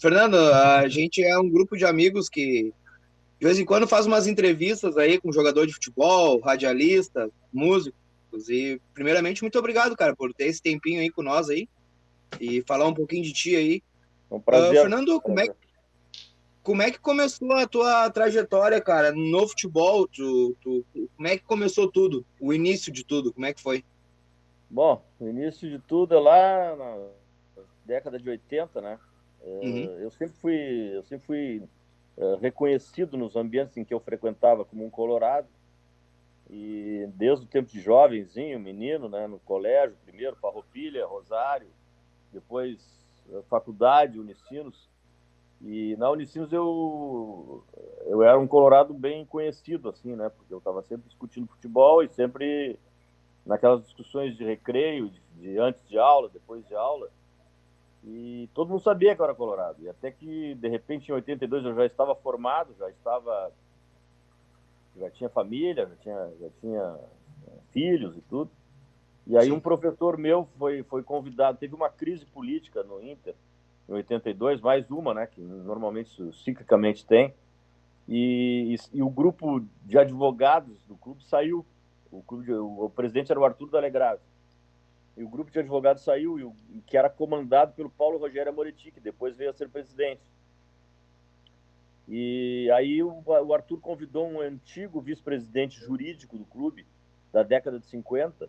Fernando, a gente é um grupo de amigos que de vez em quando faz umas entrevistas aí com jogador de futebol, radialista, músicos. E primeiramente, muito obrigado, cara, por ter esse tempinho aí com nós aí e falar um pouquinho de ti aí. É um prazer. Fernando, como é que começou a tua trajetória, cara, no futebol? Como é que começou tudo? O início de tudo, como é que foi? Bom, o início de tudo é lá na década de 80, né? Uhum. Eu sempre fui reconhecido nos ambientes em que eu frequentava como um colorado. E desde o tempo de jovenzinho, menino, né? No colégio, primeiro Farroupilha, Rosário, depois faculdade, Unicinos. E na Unicinos eu era um colorado bem conhecido, assim, né? Porque eu estava sempre discutindo futebol e sempre naquelas discussões de recreio, de antes de aula, depois de aula. E todo mundo sabia que eu era colorado. E até que, de repente, em 82 eu já estava formado, já tinha família, já tinha filhos e tudo. E aí um Sim. professor meu foi convidado, teve uma crise política no Inter, em 82, mais uma, né, que normalmente ciclicamente tem, e o grupo de advogados do clube saiu. O presidente era o Arthur D'Alegrave. E o grupo de advogados saiu, que era comandado pelo Paulo Rogério Amoretti, que depois veio a ser presidente. E aí o Arthur convidou um antigo vice-presidente jurídico do clube, da década de 50,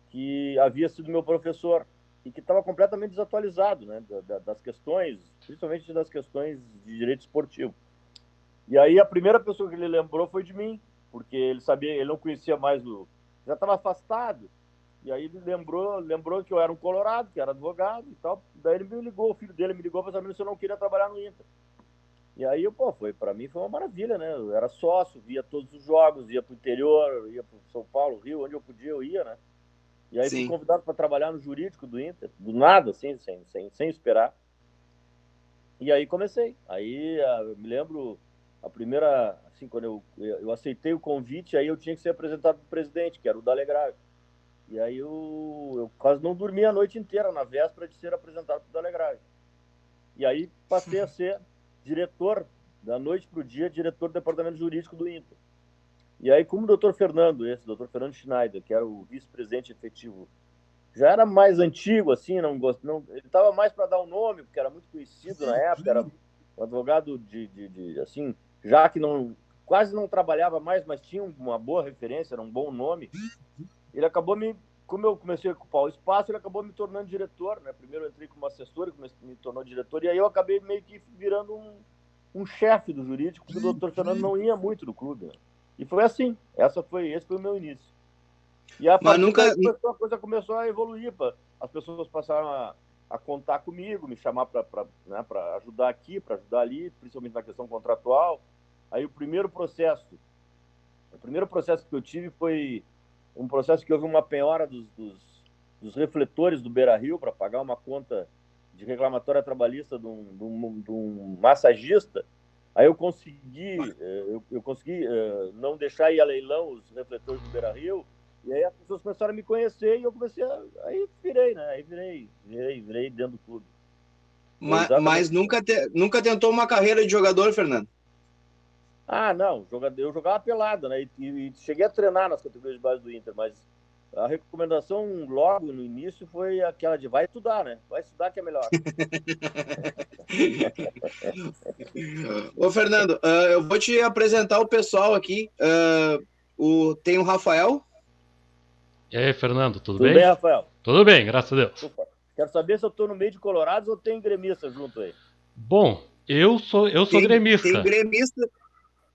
que havia sido meu professor e que estava completamente desatualizado, né, das questões, principalmente das questões de direito esportivo. E aí a primeira pessoa que ele lembrou foi de mim, porque ele não conhecia mais já estava afastado. E aí ele lembrou que eu era um colorado, que era advogado e tal. Daí ele me ligou, o filho dele me ligou para saber se eu não queria trabalhar no Inter. E aí, pô, para mim foi uma maravilha, né? Eu era sócio, via todos os jogos, ia pro interior, ia pro São Paulo, Rio, onde eu podia, eu ia, né? E aí fui Sim. convidado para trabalhar no jurídico do Inter, do nada, assim, sem esperar. E aí comecei. Aí eu me lembro a primeira, assim, quando eu aceitei o convite, aí eu tinha que ser apresentado para o presidente, que era o D'Alegrave. E aí eu quase não dormi a noite inteira na véspera de ser apresentado para o D'Alegrave. E aí passei a ser diretor, da noite para o dia, diretor do departamento jurídico do Inter. E aí, como o doutor doutor Fernando Schneider, que era o vice-presidente efetivo, já era mais antigo, assim, ele estava mais para dar um nome, porque era muito conhecido na época, era um advogado assim, já que quase não trabalhava mais, mas tinha uma boa referência, era um bom nome. Ele acabou como eu comecei a ocupar o espaço, ele acabou me tornando diretor, né? Primeiro eu entrei como assessor, me tornou diretor, e aí eu acabei meio que virando um chefe do jurídico, porque o doutor Fernando não ia muito no clube, né? E foi assim, esse foi o meu início. E a Mas partir daí nunca. a coisa começou a evoluir, as pessoas passaram a contar comigo, me chamar para né, ajudar aqui, para ajudar ali, principalmente na questão contratual. Aí o primeiro processo que eu tive foi um processo que houve uma penhora dos refletores do Beira-Rio para pagar uma conta de reclamatória trabalhista de um massagista. Aí eu consegui não deixar ir a leilão os refletores do Beira-Rio, e aí as pessoas começaram a me conhecer e eu comecei aí virei, né? Aí virei dentro do clube. Foi Mas exatamente. nunca tentou uma carreira de jogador, Fernando? Ah, não, eu jogava pelada, né? E cheguei a treinar nas categorias de base do Inter, mas a recomendação logo no início foi aquela de vai estudar, né? Vai estudar que é melhor. Ô, Fernando, eu vou te apresentar o pessoal aqui. Tem o Rafael. E aí, Fernando, tudo Tudo bem? bem, Rafael? Tudo bem, graças a Deus. Opa, quero saber se eu tô no meio de colorados ou tem gremista junto aí. Bom, eu sou Tem gremista. gremista,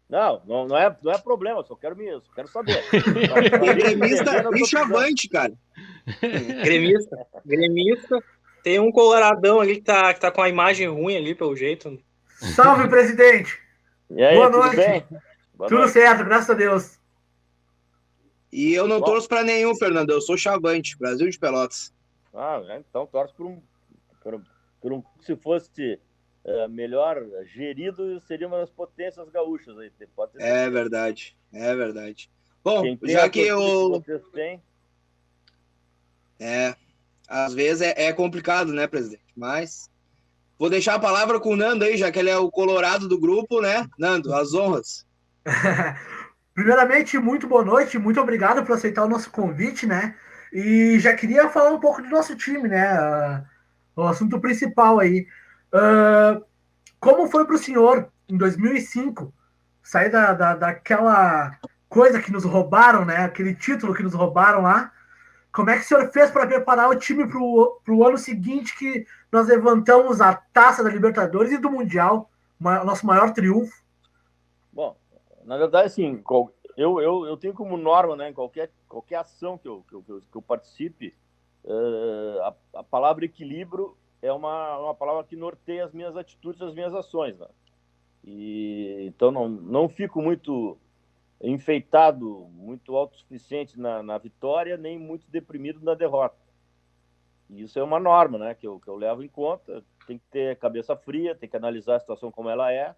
Não é problema, só quero saber. Pra tem mim que gremista entender, eu e tô precisando. chavante, cara. Gremista. Gremista. Tem um coloradão ali que tá com a imagem ruim ali, pelo jeito. Salve, presidente! E aí, Boa tudo noite! bem? Boa Tudo noite. certo, graças a Deus. E eu não Bom, torço pra nenhum, Fernando. Eu sou chavante, Brasil de Pelotas. então torce por um se fosse melhor gerido, seria uma das potências gaúchas aí, pode ter É certeza. verdade, é verdade. Bom, Quem tem já a que torcida que eu. vocês têm. Às vezes é complicado, né, presidente? Mas Vou deixar a palavra com o Nando aí, já que ele é o colorado do grupo, né? Nando, as honras. Primeiramente, muito boa noite, muito obrigado por aceitar o nosso convite, né? E já queria falar um pouco do nosso time, né? O assunto principal aí. Como foi para o senhor, em 2005, sair daquela coisa que nos roubaram, né? Aquele título que nos roubaram lá. Como é que o senhor fez para preparar o time para o ano seguinte, que nós levantamos a taça da Libertadores e do Mundial, nosso maior triunfo? Bom, na verdade, assim, eu tenho como norma, né, em qualquer ação que eu participe, a palavra equilíbrio é uma palavra que norteia as minhas atitudes, as minhas ações, né? E então não fico muito enfeitado, muito autossuficiente na vitória, nem muito deprimido na derrota. E isso é uma norma, né, que eu levo em conta. Tem que ter cabeça fria, tem que analisar a situação como ela é.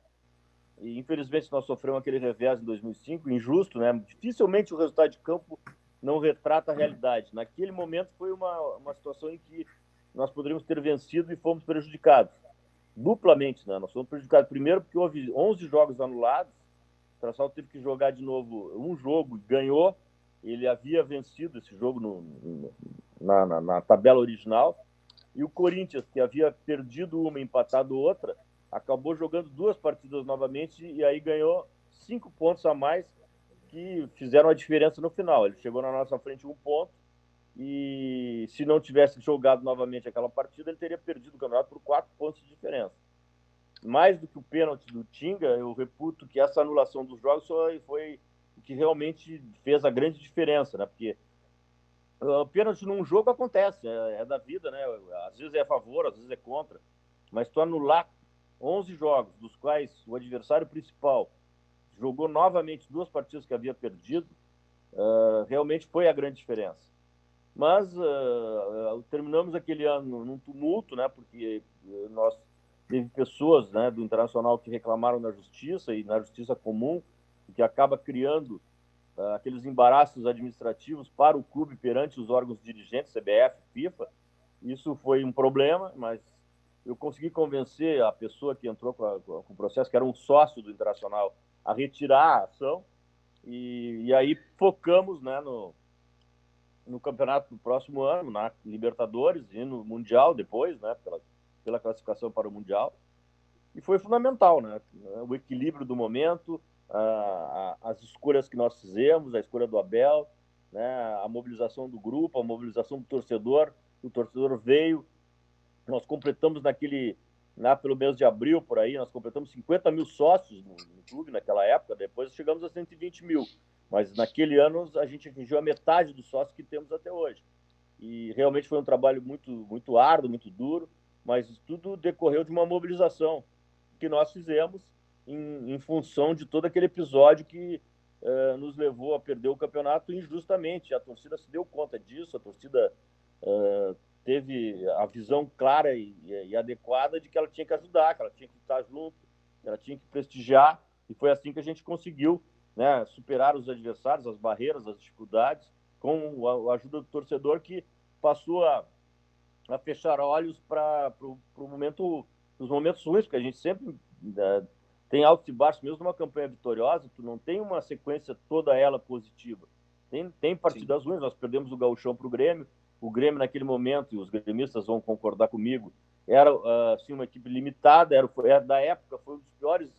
E infelizmente nós sofremos aquele revés em 2005, injusto, né? Dificilmente o resultado de campo não retrata a realidade. Naquele momento foi uma situação em que nós poderíamos ter vencido e fomos prejudicados. Duplamente, né? Nós fomos prejudicados primeiro porque houve 11 jogos anulados. O Internacional teve que jogar de novo um jogo e ganhou. Ele havia vencido esse jogo na tabela original. E o Corinthians, que havia perdido uma e empatado outra, acabou jogando 2 partidas novamente e aí ganhou 5 pontos a mais que fizeram a diferença no final. Ele chegou na nossa frente 1 ponto e se não tivesse jogado novamente aquela partida, ele teria perdido o campeonato por 4 pontos de diferença. Mais do que o pênalti do Tinga, eu reputo que essa anulação dos jogos foi o que realmente fez a grande diferença, né? Porque o pênalti num jogo acontece, é da vida, né? Às vezes é a favor, às vezes é contra, mas tu anular 11 jogos, dos quais o adversário principal jogou novamente 2 partidas que havia perdido, realmente foi a grande diferença. Mas terminamos aquele ano num tumulto, né, porque nós teve pessoas, né, do Internacional que reclamaram na justiça e na justiça comum, que acaba criando aqueles embaraços administrativos para o clube perante os órgãos dirigentes, CBF, FIFA. Isso foi um problema, mas eu consegui convencer a pessoa que entrou com o processo, que era um sócio do Internacional, a retirar a ação. E aí focamos, né, no campeonato do próximo ano, na Libertadores e no Mundial depois, né, pela classificação para o Mundial. E foi fundamental, né, o equilíbrio do momento, as escolhas que nós fizemos, a escolha do Abel, né, a mobilização do grupo, a mobilização do torcedor. O torcedor veio. Nós completamos lá pelo mês de abril, por aí, nós completamos 50 mil sócios no clube naquela época, depois chegamos a 120 mil. Mas naquele ano a gente atingiu a metade dos sócios que temos até hoje. E realmente foi um trabalho muito, muito árduo, muito duro, mas tudo decorreu de uma mobilização que nós fizemos em função de todo aquele episódio que nos levou a perder o campeonato injustamente. A torcida se deu conta disso, a torcida teve a visão clara e adequada de que ela tinha que ajudar, que ela tinha que estar junto, que ela tinha que prestigiar, e foi assim que a gente conseguiu, né, superar os adversários, as barreiras, as dificuldades, com a ajuda do torcedor, que passou a fechar olhos para os momentos ruins, porque a gente sempre tem altos e baixos, mesmo numa campanha vitoriosa, tu não tem uma sequência toda ela positiva. Tem partidas Sim. ruins, nós perdemos o Gauchão para o Grêmio naquele momento, e os gremistas vão concordar comigo, era assim, uma equipe limitada, era da época, foi um dos piores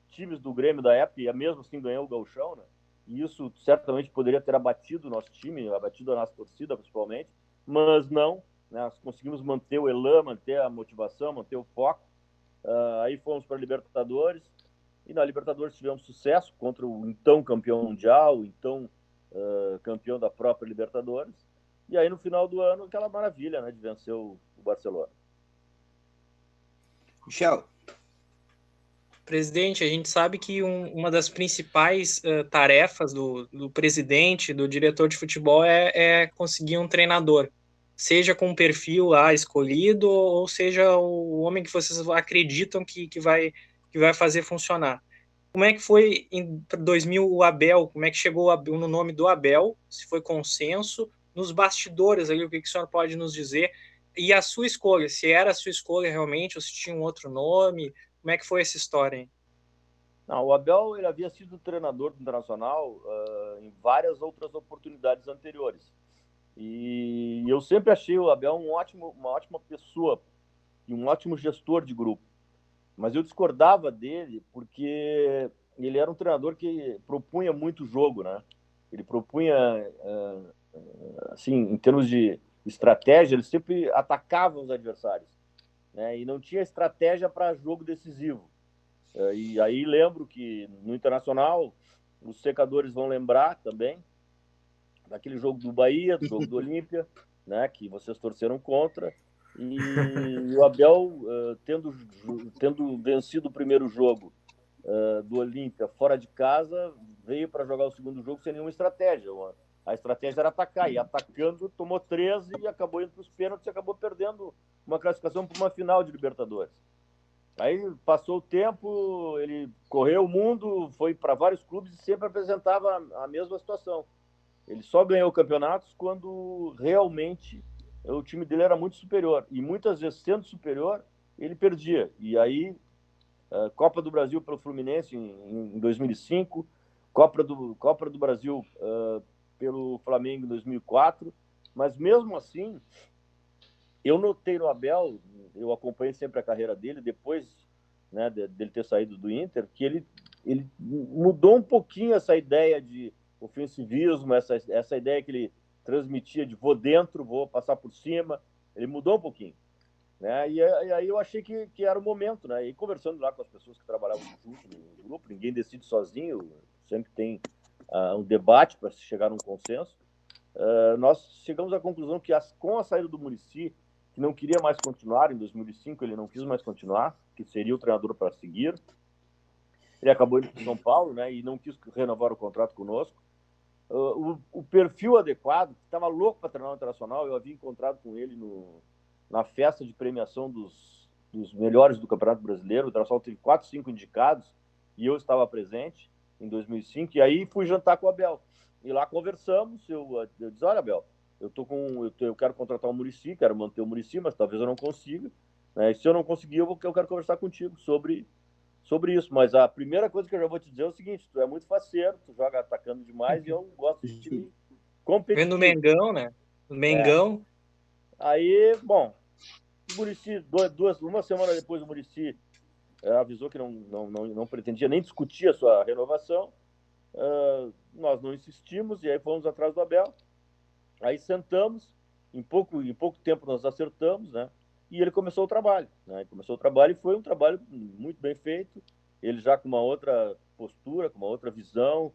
times do Grêmio da época, e mesmo assim ganhou o Gauchão, né? E isso certamente poderia ter abatido o nosso time, abatido a nossa torcida, principalmente, mas não, né? Nós conseguimos manter o elan, manter a motivação, manter o foco. Aí fomos para a Libertadores, e na Libertadores tivemos sucesso contra o então campeão mundial, o então campeão da própria Libertadores. E aí, no final do ano, aquela maravilha, né, de vencer o Barcelona. Michel. Presidente, a gente sabe que uma das principais tarefas do presidente, do diretor de futebol, é conseguir um treinador, seja com um perfil lá escolhido, ou seja o homem que vocês acreditam que vai fazer funcionar. Como é que foi em 2000 o Abel? Como é que chegou no nome do Abel? Se foi consenso? Nos bastidores, ali, o que o senhor pode nos dizer? E a sua escolha, se era a sua escolha realmente, ou se tinha um outro nome, como é que foi essa história, hein? Não, o Abel ele havia sido treinador do Internacional em várias outras oportunidades anteriores. E eu sempre achei o Abel uma ótima pessoa e um ótimo gestor de grupo. Mas eu discordava dele porque ele era um treinador que propunha muito jogo, né? Ele propunha, assim, em termos de estratégia, ele sempre atacava os adversários, né? E não tinha estratégia para jogo decisivo. E aí lembro que no Internacional, os secadores vão lembrar também daquele jogo do Bahia, do jogo do Olímpia, né, que vocês torceram contra, e o Abel, tendo vencido o primeiro jogo do Olímpia fora de casa, veio para jogar o segundo jogo sem nenhuma estratégia. A estratégia era atacar, e atacando tomou 13 e acabou indo para os pênaltis e acabou perdendo uma classificação para uma final de Libertadores. Aí passou o tempo, ele correu o mundo, foi para vários clubes e sempre apresentava a mesma situação. Ele só ganhou campeonatos quando realmente o time dele era muito superior. E muitas vezes, sendo superior, ele perdia. E aí, Copa do Brasil pelo Fluminense em 2005, Copa do Brasil pelo Flamengo em 2004. Mas mesmo assim, eu notei no Abel, eu acompanhei sempre a carreira dele, depois, né, dele ter saído do Inter, que ele mudou um pouquinho essa ideia de ofensivismo, essa ideia que ele transmitia de vou dentro, vou passar por cima, ele mudou um pouquinho, né? E aí eu achei que era o momento, né? E conversando lá com as pessoas que trabalhavam junto no grupo, ninguém decide sozinho, sempre tem um debate para se chegar num consenso. Nós chegamos à conclusão que com a saída do Muricy, que não queria mais continuar, em 2005 ele não quis mais continuar, que seria o treinador para seguir. Ele acabou indo para São Paulo, né, e não quis renovar o contrato conosco. O perfil adequado, que estava louco para treinar no Internacional, eu havia encontrado com ele na festa de premiação dos melhores do Campeonato Brasileiro. O Internacional teve 4, 5 indicados e eu estava presente em 2005, e aí fui jantar com o Abel. E lá conversamos, eu disse, olha, Abel, eu quero contratar o Muricy, quero manter o Muricy, mas talvez eu não consiga. Né? E se eu não conseguir, eu quero conversar contigo sobre isso. Mas a primeira coisa que eu já vou te dizer é o seguinte, tu é muito faceiro, tu joga atacando demais e eu gosto de time competitivo. Vendo o Mengão, né? O Mengão. Aí, bom, o Muricy, uma semana depois o Muricy avisou que não pretendia nem discutir a sua renovação. Nós não insistimos e aí fomos atrás do Abel. Aí sentamos, em pouco tempo nós acertamos, né? E ele começou o trabalho, né? Começou o trabalho e foi um trabalho muito bem feito. Ele já com uma outra postura, com uma outra visão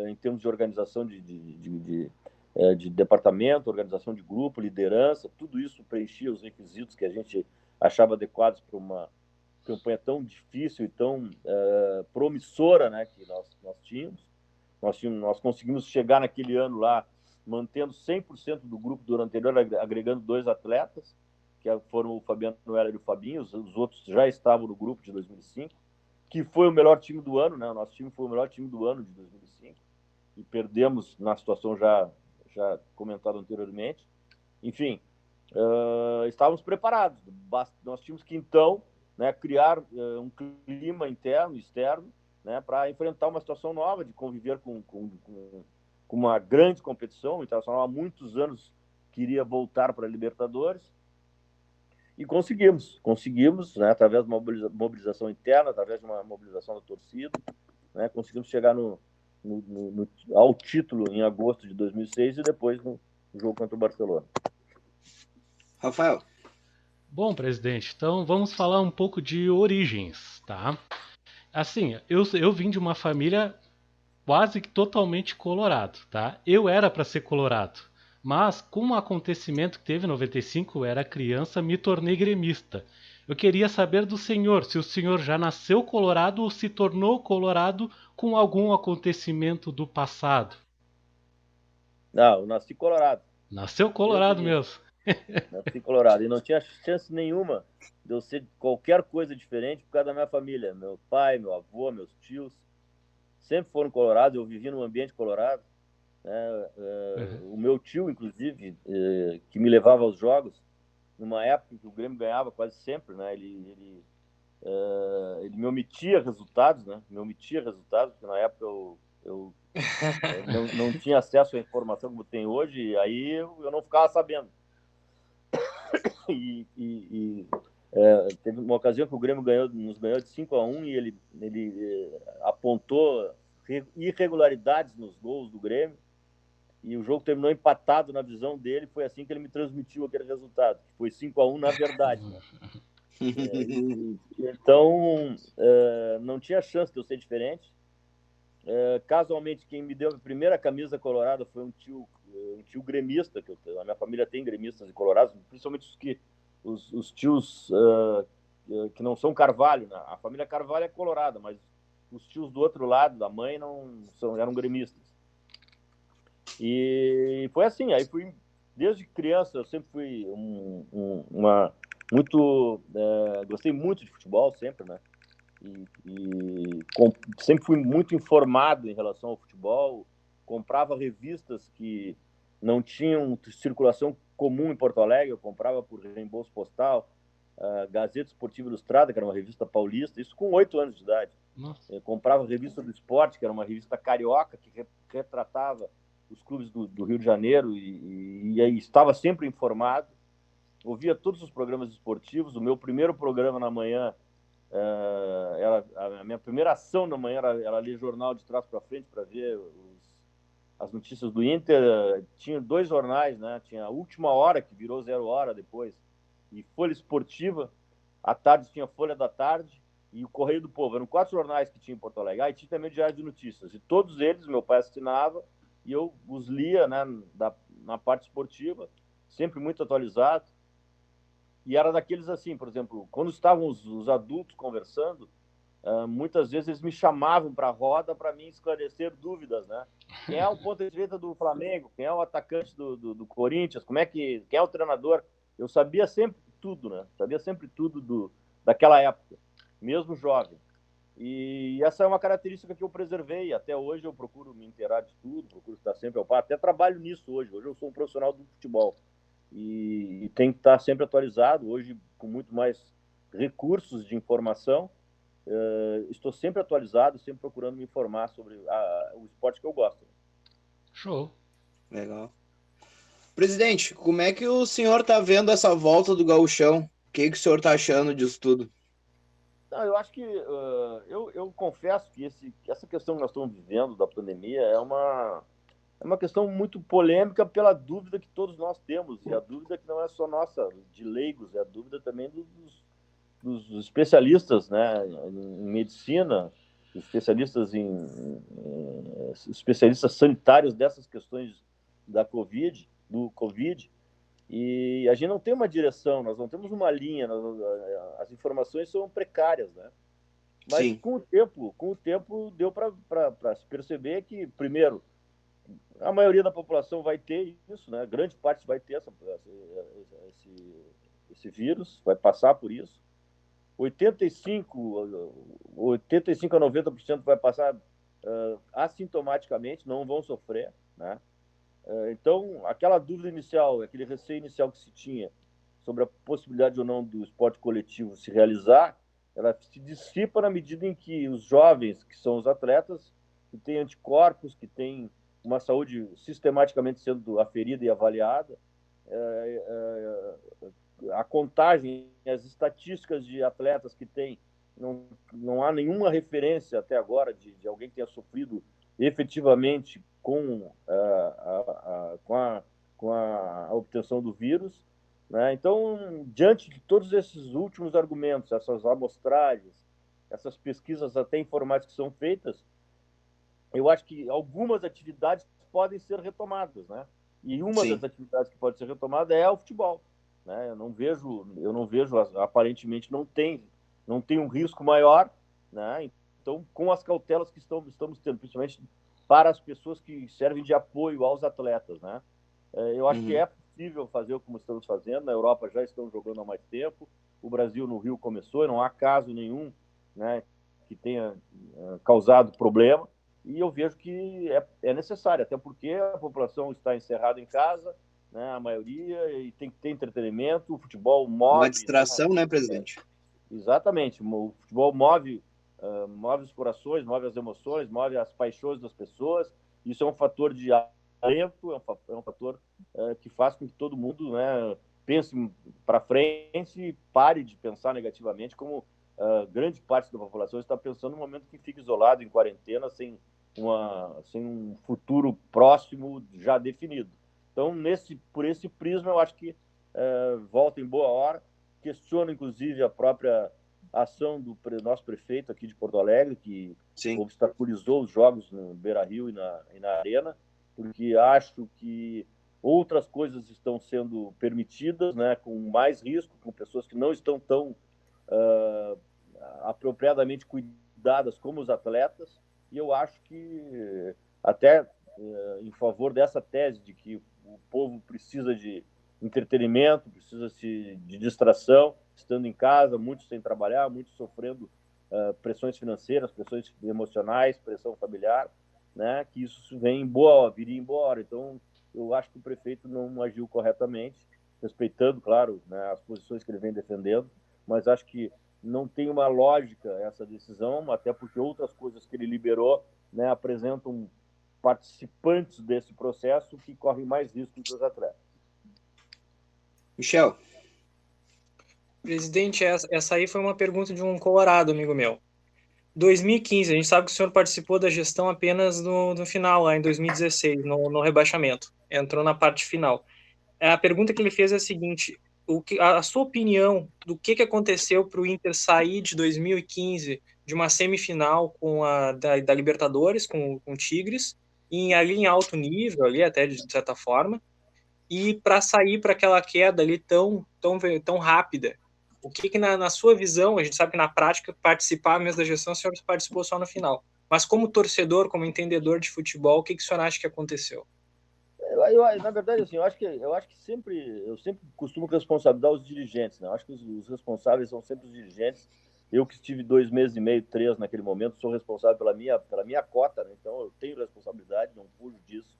em termos de organização de departamento, organização de grupo, liderança, tudo isso preenchia os requisitos que a gente achava adequados para uma campanha tão difícil e tão promissora, né, que nós tínhamos. Nós conseguimos chegar naquele ano lá, mantendo 100% do grupo do ano anterior, agregando 2 atletas, que foram o Fabiano Heller e o Fabinho, os outros já estavam no grupo de 2005, que foi o melhor time do ano, né? O nosso time foi o melhor time do ano de 2005, e perdemos na situação já comentada anteriormente. Enfim, estávamos preparados. Nós tínhamos que, então, né, criar um clima interno e externo, né, para enfrentar uma situação nova, de conviver com uma grande competição. O Internacional há muitos anos queria voltar para a Libertadores e conseguimos, né, através de uma mobilização interna, através de uma mobilização da torcida, né, conseguimos chegar ao título em agosto de 2006 e depois no jogo contra o Barcelona. Rafael. Bom, presidente, então vamos falar um pouco de origens, tá? Assim, eu vim de uma família quase que totalmente colorado, tá? Eu era para ser colorado, mas com o acontecimento que teve em 95, eu era criança, me tornei gremista. Eu queria saber do senhor, se o senhor já nasceu colorado ou se tornou colorado com algum acontecimento do passado. Não, eu nasci colorado. Nasceu colorado mesmo. Nasci colorado. E não tinha chance nenhuma de eu ser qualquer coisa diferente por causa da minha família. Meu pai, meu avô, meus tios sempre foram colorados. Eu vivi num ambiente colorado. O meu tio, inclusive, que me levava aos jogos, numa época que o Grêmio ganhava quase sempre, né? Ele me omitia resultados, né? Me omitia resultados, porque na época eu não tinha acesso à informação como tem hoje, e aí eu não ficava sabendo. Teve uma ocasião que o Grêmio nos ganhou de 5-1 e ele apontou irregularidades nos gols do Grêmio, e o jogo terminou empatado na visão dele. Foi assim que ele me transmitiu aquele resultado, que foi 5-1 na verdade, né? Então, não tinha chance de eu ser diferente. Casualmente, quem me deu a primeira camisa colorada foi um tio gremista, a minha família tem gremistas e colorados, principalmente os tios que não são Carvalho, né? A família Carvalho é colorada, mas os tios do outro lado, da mãe, eram gremistas. E foi assim, aí desde criança eu sempre fui gostei muito de futebol, sempre, né? Sempre fui muito informado em relação ao futebol, comprava revistas que não tinham circulação comum em Porto Alegre, eu comprava por reembolso postal, Gazeta Esportiva Ilustrada, que era uma revista paulista, isso com 8 anos de idade. Eu comprava a Revista do Esporte, que era uma revista carioca, que retratava os clubes do Rio de Janeiro, e aí estava sempre informado, ouvia todos os programas esportivos. O meu primeiro programa na manhã, a minha primeira ação na manhã era ler jornal de trás para frente para ver as notícias do Inter. Tinha 2 jornais, né? Tinha a Última Hora, que virou 0 Hora depois, e Folha Esportiva. À tarde tinha Folha da Tarde e o Correio do Povo. Eram 4 jornais que tinha em Porto Alegre. Aí tinha também o Diário de Notícias. E todos eles, meu pai assinava, e eu os lia, né, na parte esportiva, sempre muito atualizado. E era daqueles assim, por exemplo, quando estavam os adultos conversando, muitas vezes eles me chamavam para a roda para mim esclarecer dúvidas, né? Quem é o ponta direita do Flamengo? Quem é o atacante do Corinthians? Quem é o treinador? Eu sabia sempre tudo, né? Sabia sempre tudo daquela época, mesmo jovem. E essa é uma característica que eu preservei. Até hoje eu procuro me inteirar de tudo, procuro estar sempre ao par. Até trabalho nisso hoje. Hoje eu sou um profissional do futebol e tem que estar sempre atualizado. Hoje, com muito mais recursos de informação, estou sempre atualizado, sempre procurando me informar sobre o esporte que eu gosto. Show. Legal. Presidente, como é que o senhor está vendo essa volta do gauchão? O que o senhor está achando disso tudo? Não, eu acho que eu confesso que essa questão que nós estamos vivendo da pandemia é uma questão muito polêmica pela dúvida que todos nós temos, e a dúvida que não é só nossa, de leigos, é a dúvida também dos especialistas, né, em medicina, especialistas especialistas sanitários dessas questões do Covid, e a gente não tem uma direção, nós não temos uma linha, as informações são precárias, né? Mas Sim. com o tempo deu para se perceber que, primeiro, a maioria da população vai ter isso, né? Grande parte vai ter esse vírus, vai passar por isso. 85 a 90% vai passar assintomaticamente, não vão sofrer, né? Então, aquela dúvida inicial, aquele receio inicial que se tinha sobre a possibilidade ou não do esporte coletivo se realizar, ela se dissipa na medida em que os jovens, que são os atletas, que têm anticorpos, que têm uma saúde sistematicamente sendo aferida e avaliada, a contagem, as estatísticas de atletas que têm, não há nenhuma referência até agora de alguém que tenha sofrido efetivamente com a obtenção do vírus, né? Então, diante de todos esses últimos argumentos, essas amostragens, essas pesquisas até informáticas que são feitas, eu acho que algumas atividades podem ser retomadas, né? E uma das atividades que pode ser retomada é o futebol, né? Eu não vejo, aparentemente não tem um risco maior, né? Então, com as cautelas que estamos tendo, principalmente para as pessoas que servem de apoio aos atletas, né? Eu acho que é possível fazer como estamos fazendo. Na Europa já estão jogando há mais tempo. O Brasil, no Rio, começou, e não há caso nenhum, né, que tenha causado problema. E eu vejo que é necessário, até porque a população está encerrada em casa, né, a maioria, e tem que ter entretenimento, o futebol move... Uma distração, né, presidente? Exatamente, o futebol move os corações, move as emoções, move as paixões das pessoas, isso é um fator de alento, é um fator que faz com que todo mundo, né, pense para frente e pare de pensar negativamente, como grande parte da população está pensando no momento que fica isolado, em quarentena, sem um futuro próximo já definido. Então, por esse prisma, eu acho que volta em boa hora. Questiono, inclusive, a própria ação do nosso prefeito aqui de Porto Alegre, que obstaculizou os jogos no Beira-Rio e na Arena, porque acho que outras coisas estão sendo permitidas, né, com mais risco, com pessoas que não estão tão apropriadamente cuidadas como os atletas, e eu acho que até em favor dessa tese de que o povo precisa de entretenimento, precisa de distração, estando em casa, muitos sem trabalhar, muitos sofrendo pressões financeiras, pressões emocionais, pressão familiar, né, que isso viria em boa hora. Então, eu acho que o prefeito não agiu corretamente, respeitando, claro, né, as posições que ele vem defendendo, mas acho que não tem uma lógica essa decisão, até porque outras coisas que ele liberou, né, apresentam participantes desse processo que correm mais risco que os atletas. Michel. Presidente, essa aí foi uma pergunta de um colorado, amigo meu. 2015, a gente sabe que o senhor participou da gestão apenas no final, lá em 2016, no rebaixamento. Entrou na parte final. A pergunta que ele fez é a seguinte: a sua opinião do que aconteceu para o Inter sair de 2015 de uma semifinal da Libertadores com o Tigres, ali em alto nível, ali até de certa forma, e para sair para aquela queda ali tão rápida? O que na sua visão, a gente sabe que na prática participar mesmo da gestão, o senhor participou só no final, mas como torcedor, como entendedor de futebol, o que o senhor acha que aconteceu? Na verdade, assim, eu acho que eu sempre costumo responsabilizar os dirigentes, né? Eu acho que os responsáveis são sempre os dirigentes. Eu que estive 2 meses e meio, 3 naquele momento, sou responsável pela minha cota, né? Então eu tenho responsabilidade, não fujo disso.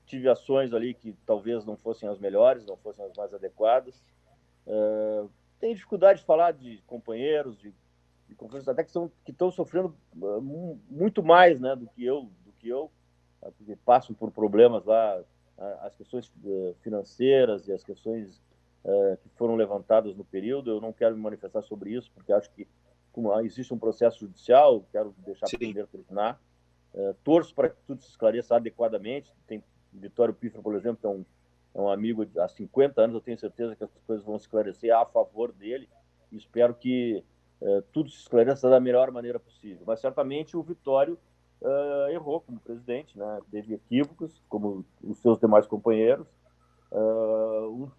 Tive ações ali que talvez não fossem as melhores, não fossem as mais adequadas. Tenho dificuldade de falar de companheiros, de companheiros até que estão sofrendo muito mais, né, do que eu, porque passam por problemas lá, as questões financeiras e as questões que foram levantadas no período. Eu não quero me manifestar sobre isso, porque acho que como existe um processo judicial, quero deixar primeiro terminar. Torço para que tudo se esclareça adequadamente. Tem Vitório Pifra, por exemplo, que é um amigo há 50 anos, eu tenho certeza que as coisas vão se esclarecer a favor dele, e espero que tudo se esclareça da melhor maneira possível. Mas certamente o Vitório errou como presidente, né? Teve equívocos, como os seus demais companheiros.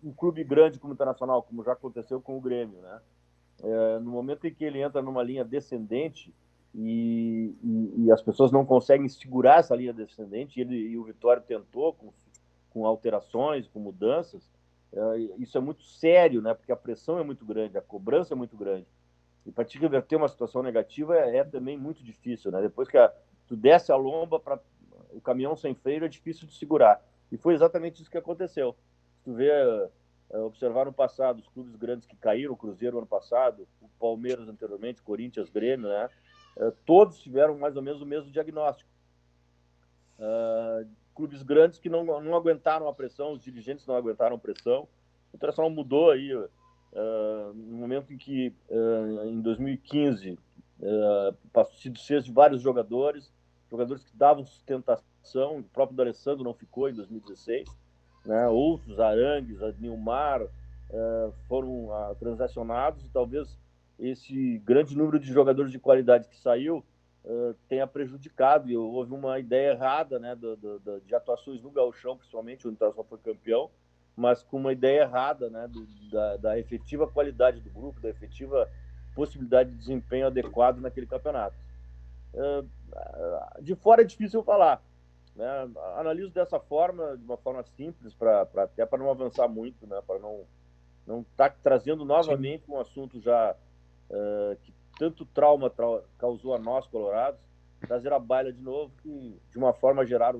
Um clube grande como o Internacional, como já aconteceu com o Grêmio, né? No momento em que ele entra numa linha descendente e as pessoas não conseguem segurar essa linha descendente, e o Vitória tentou com alterações, com mudanças, isso é muito sério, né? Porque a pressão é muito grande, a cobrança é muito grande. E para te reverter uma situação negativa é também muito difícil, né? Depois que tu desce a lomba, o caminhão sem freio é difícil de segurar. E foi exatamente isso que aconteceu. Se tu vê, observar no passado os clubes grandes que caíram, o Cruzeiro ano passado, o Palmeiras anteriormente, Corinthians, Grêmio, né? Todos tiveram mais ou menos o mesmo diagnóstico. Clubes grandes que não aguentaram a pressão, os dirigentes não aguentaram a pressão. O Internacional mudou aí no momento em que, em 2015, se desfez de vários jogadores que davam sustentação. O próprio D'Alessandro não ficou em 2016, né? Outros, Arangues, Nilmar, foram transacionados, e talvez esse grande número de jogadores de qualidade que saiu tenha prejudicado, e houve uma ideia errada, né, de atuações no Gauchão, principalmente, onde o Internacional foi campeão, mas com uma ideia errada, né, da efetiva qualidade do grupo, da efetiva possibilidade de desempenho adequado naquele campeonato. De fora é difícil falar, né? Analiso dessa forma, de uma forma simples, até para não avançar muito, né, para não estar trazendo novamente um assunto já que tanto trauma causou a nós, colorados, trazer a baila de novo, que de uma forma gerar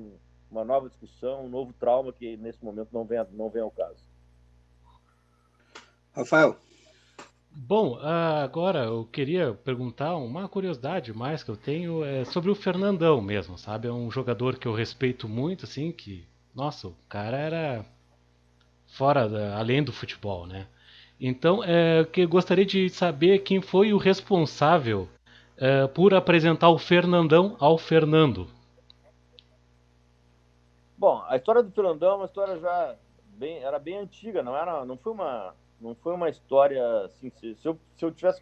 uma nova discussão, um novo trauma que nesse momento não vem ao caso. Rafael. Bom, agora eu queria perguntar uma curiosidade mais que eu tenho sobre o Fernandão mesmo, sabe? É um jogador que eu respeito muito, assim, que, nossa, o cara era além do futebol, né? Então, que gostaria de saber quem foi o responsável por apresentar o Fernandão ao Fernando. Bom, a história do Fernandão é uma história já era bem antiga, não foi uma história assim, se eu tivesse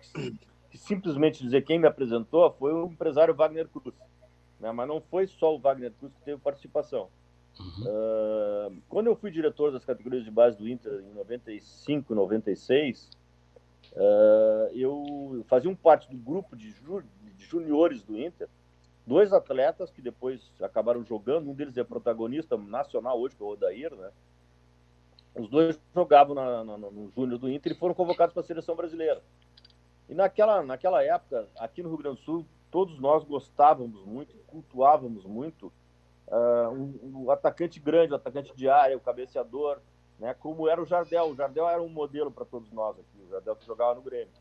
que simplesmente dizer quem me apresentou, foi o empresário Wagner Cruz, né? Mas não foi só o Wagner Cruz que teve participação. Quando eu fui diretor das categorias de base do Inter em 95, 96, eu fazia parte do grupo de juniores do Inter, 2 atletas que depois acabaram jogando, um deles é protagonista nacional hoje, que é o Odair, né? Os 2 jogavam no Júnior do Inter e foram convocados para a seleção brasileira. E naquela época, aqui no Rio Grande do Sul, todos nós gostávamos muito, cultuávamos muito um atacante grande, o atacante de área, o cabeceador, né? Como era o Jardel. O Jardel era um modelo para todos nós aqui, o Jardel que jogava no Grêmio.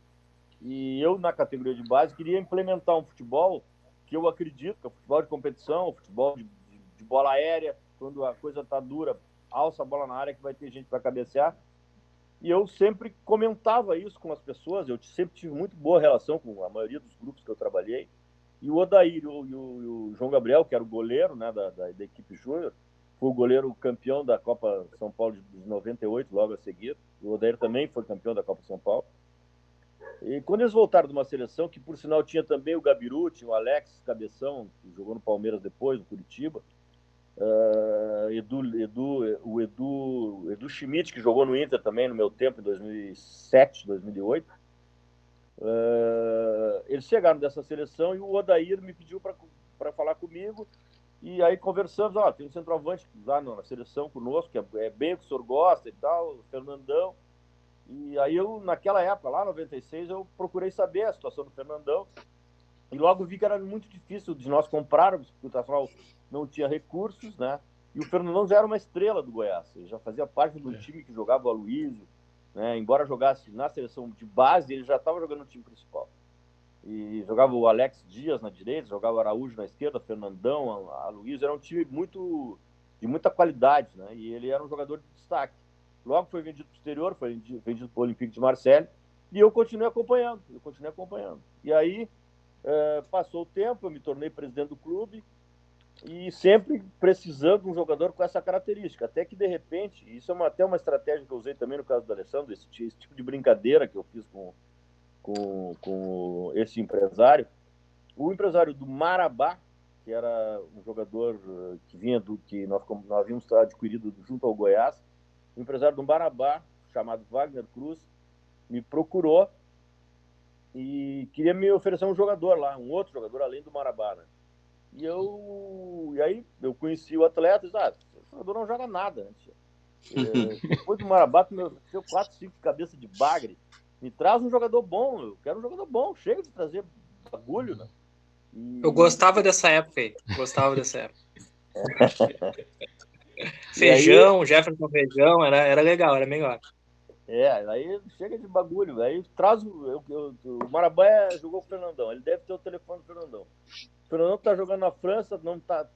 E eu, na categoria de base, queria implementar um futebol que eu acredito que é o futebol de competição, o futebol de bola aérea, quando a coisa está dura, alça a bola na área que vai ter gente para cabecear. E eu sempre comentava isso com as pessoas, eu sempre tive muito boa relação com a maioria dos grupos que eu trabalhei. E o Odair e o João Gabriel, que era o goleiro, né, da equipe júnior, foi o goleiro campeão da Copa São Paulo de 98, logo a seguir. O Odair também foi campeão da Copa São Paulo. E quando eles voltaram de uma seleção, que por sinal tinha também o Gabiru, tinha o Alex Cabeção, que jogou no Palmeiras depois, no Curitiba, o Edu Schmidt, que jogou no Inter também no meu tempo, em 2007, 2008, eles chegaram dessa seleção e o Odair me pediu para falar comigo, e aí conversamos, tem um centroavante lá na seleção conosco, que é bem o que o senhor gosta e tal, o Fernandão. E aí naquela época, lá em 96, eu procurei saber a situação do Fernandão e logo vi que era muito difícil de nós comprarmos, porque o Internacional não tinha recursos, né? E o Fernandão já era uma estrela do Goiás, ele já fazia parte do time que jogava o Aloysio, né? Embora jogasse na seleção de base, ele já estava jogando no time principal. E jogava o Alex Dias na direita, jogava o Araújo na esquerda, Fernandão, Aloysio, era um time de muita qualidade, né? E ele era um jogador de destaque. Logo foi vendido para o exterior, foi vendido para o Olympique de Marseille, e eu continuei acompanhando. E aí, passou o tempo, eu me tornei presidente do clube, e sempre precisando de um jogador com essa característica. Até que, de repente, isso é até uma estratégia que eu usei também no caso do Alessandro, esse tipo de brincadeira que eu fiz com esse empresário. O empresário do Marabá, que era um jogador que vinha que nós havíamos adquirido junto ao Goiás, o empresário do Marabá, chamado Wagner Cruz, me procurou e queria me oferecer um jogador lá, um outro jogador além do Marabá, né? E aí eu conheci o atleta e disse, o jogador não joga nada, né? Depois do Marabá, tu me ofereceu 4, 5 cabeças de bagre. Me traz um jogador bom, eu quero um jogador bom, chega de trazer bagulho, né? Eu gostava dessa época aí, Feijão, aí, Jefferson Feijão, era legal, era melhor. Aí chega de bagulho, aí traz o Marabá jogou com o Fernandão, ele deve ter o telefone do Fernandão. O Fernandão tá jogando na França,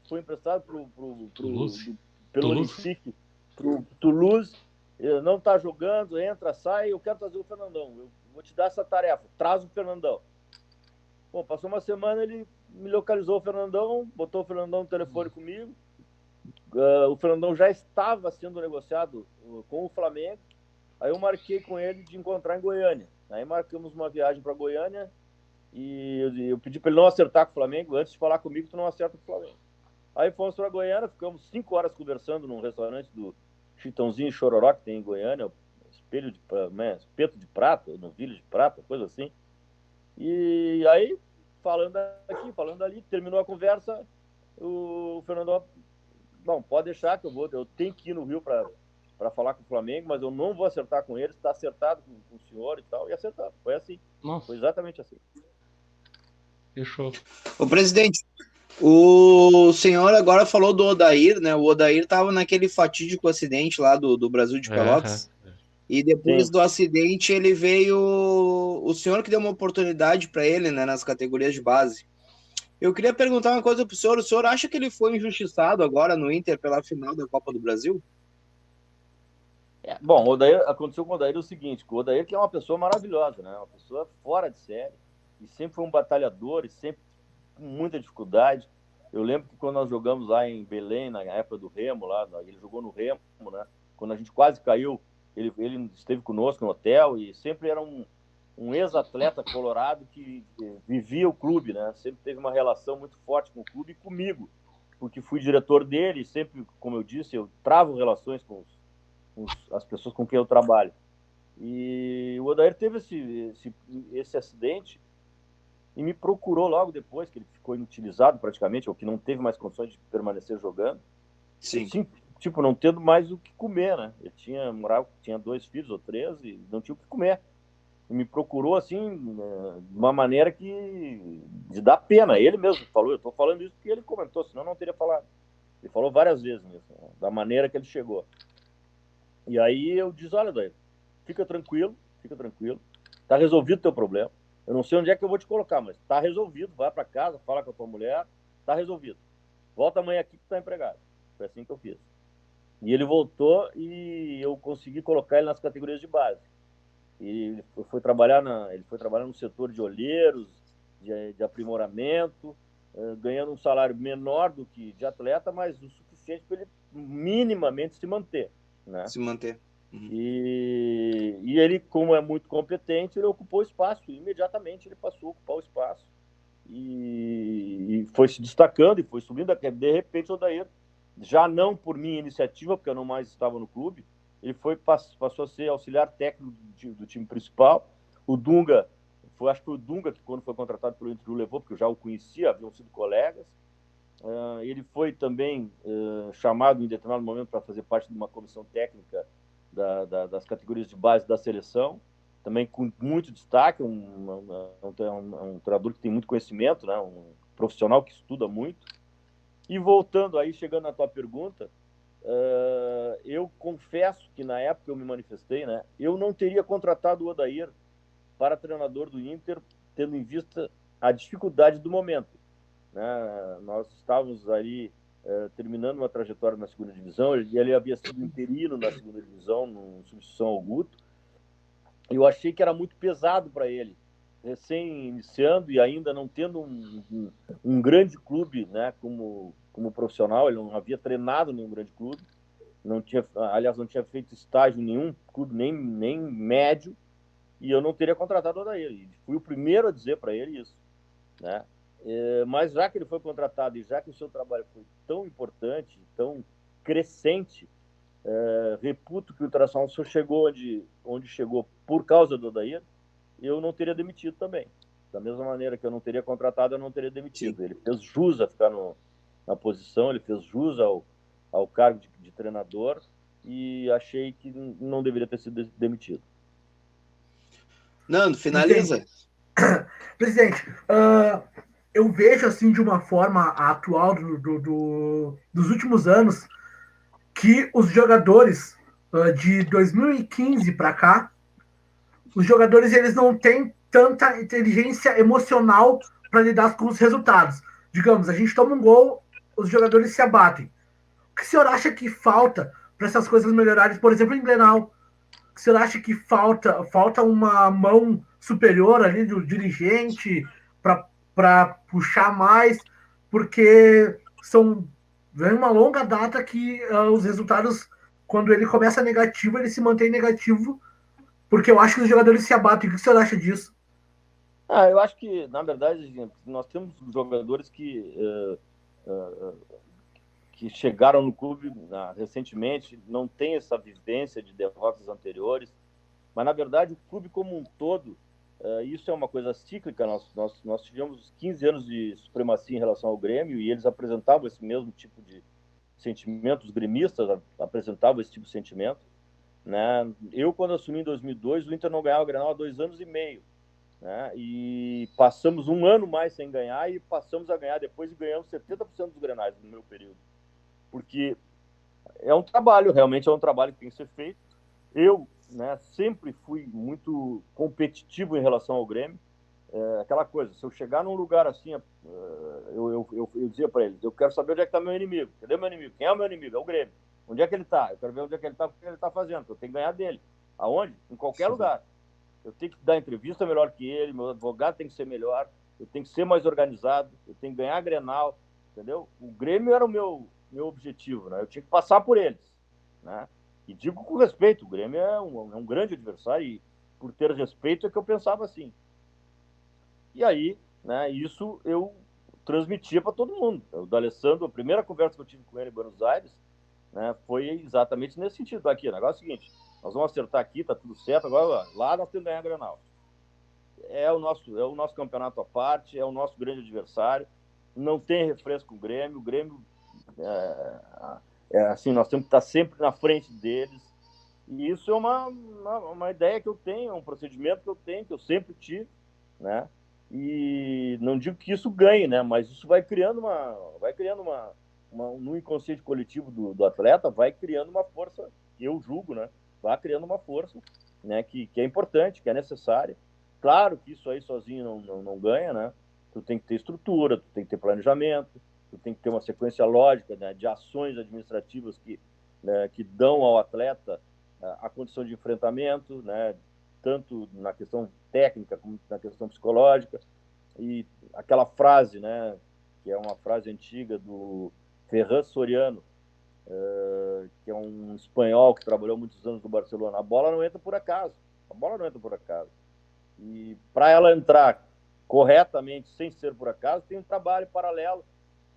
foi emprestado pelo Olympique, pro Toulouse, ele não tá jogando, entra, sai, eu quero trazer o Fernandão, eu vou te dar essa tarefa, traz o Fernandão. Bom, passou uma semana, ele me localizou o Fernandão, botou o Fernandão no telefone comigo, o Fernandão já estava sendo negociado com o Flamengo. Aí eu marquei com ele de encontrar em Goiânia. Aí marcamos uma viagem para Goiânia e eu pedi para ele não acertar com o Flamengo. Antes de falar comigo, tu não acerta com o Flamengo. Aí fomos para Goiânia, ficamos 5 horas conversando num restaurante do Chitãozinho e Chororó, que tem em Goiânia, espeto de prata, novilho de prata, coisa assim. E aí, falando aqui, falando ali, terminou a conversa, o Fernandão... Bom, pode deixar que eu tenho que ir no Rio para falar com o Flamengo, mas eu não vou acertar com eles, está acertado com o senhor e tal, e acertado. Foi assim. Nossa. Foi exatamente assim. Fechou. Ô, presidente, O senhor agora falou do Odair, né? O Odair estava naquele fatídico acidente lá do Brasil de Aham. Pelotas. E depois Sim. do acidente, ele veio. O senhor que deu uma oportunidade para ele, né, nas categorias de base. Eu queria perguntar uma coisa pro senhor. O senhor acha que ele foi injustiçado agora no Inter pela final da Copa do Brasil? Bom, o Odair, aconteceu com o Odair o seguinte, o Odair que é uma pessoa maravilhosa, né? Uma pessoa fora de série, e sempre foi um batalhador, e sempre com muita dificuldade. Eu lembro que quando nós jogamos lá em Belém, na época do Remo, lá, ele jogou no Remo, né? Quando a gente quase caiu, ele esteve conosco no hotel, e sempre era um ex-atleta colorado que vivia o clube, né? Sempre teve uma relação muito forte com o clube e comigo, porque fui diretor dele, e sempre, como eu disse, eu travo relações com as pessoas com quem eu trabalho. E o Odair teve esse acidente e me procurou logo depois, que ele ficou inutilizado praticamente, ou que não teve mais condições de permanecer jogando. Sim. Assim, tipo, não tendo mais o que comer, né? Ele tinha 2 filhos ou 3 e não tinha o que comer. E me procurou, assim, de uma maneira de dar pena. Ele mesmo falou, eu estou falando isso porque ele comentou, senão eu não teria falado. Ele falou várias vezes mesmo, da maneira que ele chegou. E aí eu disse, olha, Daí, fica tranquilo, tá resolvido o teu problema. Eu não sei onde é que eu vou te colocar, mas tá resolvido, vai para casa, fala com a tua mulher, tá resolvido. Volta amanhã aqui que tu tá empregado. Foi assim que eu fiz. E ele voltou e eu consegui colocar ele nas categorias de base. E ele foi trabalhar no setor de olheiros, de aprimoramento, ganhando um salário menor do que de atleta, mas o suficiente para ele minimamente se manter, né? Se manter. E ele, como é muito competente, ele ocupou o espaço. Imediatamente ele passou a ocupar o espaço. E foi se destacando e foi subindo. De repente, o Odair, já não por minha iniciativa, porque eu não mais estava no clube, ele passou a ser auxiliar técnico do time principal. O Dunga, acho que foi o Dunga que, quando foi contratado pelo Inter, o levou, porque eu já o conhecia, haviam sido colegas. Ele foi também chamado em determinado momento para fazer parte de uma comissão técnica das categorias de base da seleção, também com muito destaque, um treinador que tem muito conhecimento, né? Um profissional que estuda muito. E voltando aí, chegando na tua pergunta, eu confesso que na época eu me manifestei, né? Eu não teria contratado o Odair para treinador do Inter, tendo em vista a dificuldade do momento, né? Nós estávamos ali terminando uma trajetória na segunda divisão, ele havia sido interino na segunda divisão, em substituição ao Guto, e eu achei que era muito pesado para ele, recém-iniciando e ainda não tendo um grande clube, né, como profissional. Ele não havia treinado em nenhum grande clube, aliás, não tinha feito estágio em nenhum clube, nem médio, e eu não teria contratado o Odair. E fui o primeiro a dizer para ele isso, né? Mas já que ele foi contratado e já que o seu trabalho foi tão importante, tão crescente, reputo que o Internacional só chegou onde chegou por causa do Odair, eu não teria demitido também. Da mesma maneira que eu não teria contratado, eu não teria demitido. Sim. Ele fez jus a ficar na posição, ele fez jus ao cargo de treinador, e achei que não deveria ter sido demitido. Nando, finaliza. Presidente, eu vejo assim de uma forma atual dos últimos anos que os jogadores de 2015 para cá, os jogadores eles não têm tanta inteligência emocional para lidar com os resultados. Digamos, a gente toma um gol, os jogadores se abatem. O que o senhor acha que falta para essas coisas melhorarem? Por exemplo, em Grenal, o senhor acha que falta uma mão superior ali do dirigente para puxar mais? Porque vem uma longa data que os resultados, quando ele começa negativo, ele se mantém negativo, porque eu acho que os jogadores se abatem. O que o senhor acha disso? Eu acho que, na verdade, nós temos jogadores que chegaram no clube recentemente, não tem essa vivência de derrotas anteriores, mas, na verdade, o clube como um todo, isso é uma coisa cíclica. Nós tivemos 15 anos de supremacia em relação ao Grêmio, e eles apresentavam esse mesmo tipo de sentimento, os gremistas apresentavam esse tipo de sentimento, né? Eu, quando assumi em 2002, o Inter não ganhava o Grenal há 2 anos e meio. né? E passamos um ano mais sem ganhar e passamos a ganhar depois e ganhamos 70% dos Grenais no meu período. Porque é um trabalho, realmente é um trabalho que tem que ser feito. Eu, né, sempre fui muito competitivo em relação ao Grêmio. Aquela coisa, se eu chegar num lugar assim, eu dizia para eles, eu quero saber onde é que está meu inimigo. Cadê meu inimigo? Quem é o meu inimigo? É o Grêmio. Onde é que ele está? Eu quero ver onde é que ele está, o que ele está fazendo. Eu tenho que ganhar dele. Aonde? Em qualquer lugar. Eu tenho que dar entrevista melhor que ele, meu advogado tem que ser melhor, eu tenho que ser mais organizado, eu tenho que ganhar Grenal, entendeu? O Grêmio era o meu objetivo, né? Eu tinha que passar por eles, né? E digo com respeito, o Grêmio é um grande adversário e por ter respeito é que eu pensava assim. E aí, né, isso eu transmitia para todo mundo. O D'Alessandro, a primeira conversa que eu tive com ele em Buenos Aires, né, foi exatamente nesse sentido. Aqui, o negócio é o seguinte, nós vamos acertar aqui, tá tudo certo, agora lá nós temos que ganhar a Grenal. É o nosso campeonato à parte, é o nosso grande adversário, não tem refresco com o Grêmio assim, nós temos que estar sempre na frente deles, e isso é uma ideia que eu tenho, é um procedimento que eu tenho, que eu sempre tive, né? E não digo que isso ganhe, né? Mas isso vai criando no inconsciente coletivo do atleta, vai criando uma força, eu julgo, né? Vai criando uma força, né? Que é importante, que é necessária. Claro que isso aí sozinho não ganha, né? Tu tem que ter estrutura, tu tem que ter planejamento, tu tem que ter uma sequência lógica, né, de ações administrativas que dão ao atleta a condição de enfrentamento, né? Tanto na questão técnica como na questão psicológica. E aquela frase, né, que é uma frase antiga do Ferran Soriano, que é um espanhol que trabalhou muitos anos no Barcelona, a bola não entra por acaso. E para ela entrar corretamente, sem ser por acaso, tem um trabalho paralelo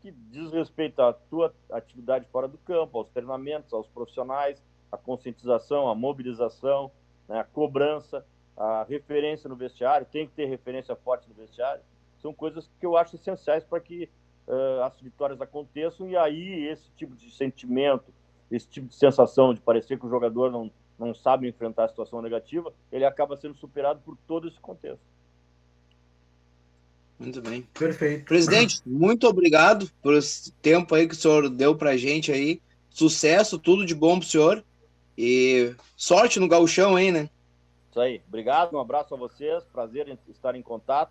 que diz respeito à tua atividade fora do campo, aos treinamentos, aos profissionais, a conscientização, a mobilização, né, a cobrança, a referência no vestiário, tem que ter referência forte no vestiário. São coisas que eu acho essenciais para que as vitórias aconteçam, e aí esse tipo de sentimento, esse tipo de sensação de parecer que o jogador não sabe enfrentar a situação negativa, ele acaba sendo superado por todo esse contexto. Muito bem. Perfeito. Presidente, muito obrigado por esse tempo aí que o senhor deu pra gente aí. Sucesso, tudo de bom pro senhor. E sorte no gauchão aí, né? Isso aí. Obrigado, um abraço a vocês. Prazer em estar em contato.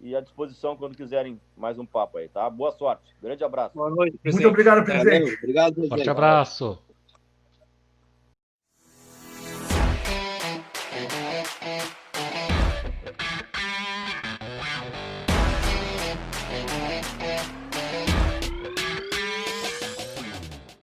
E à disposição quando quiserem mais um papo aí, tá? Boa sorte. Grande abraço. Boa noite, Muito obrigado, presidente. Valeu, obrigado, presidente. Forte abraço.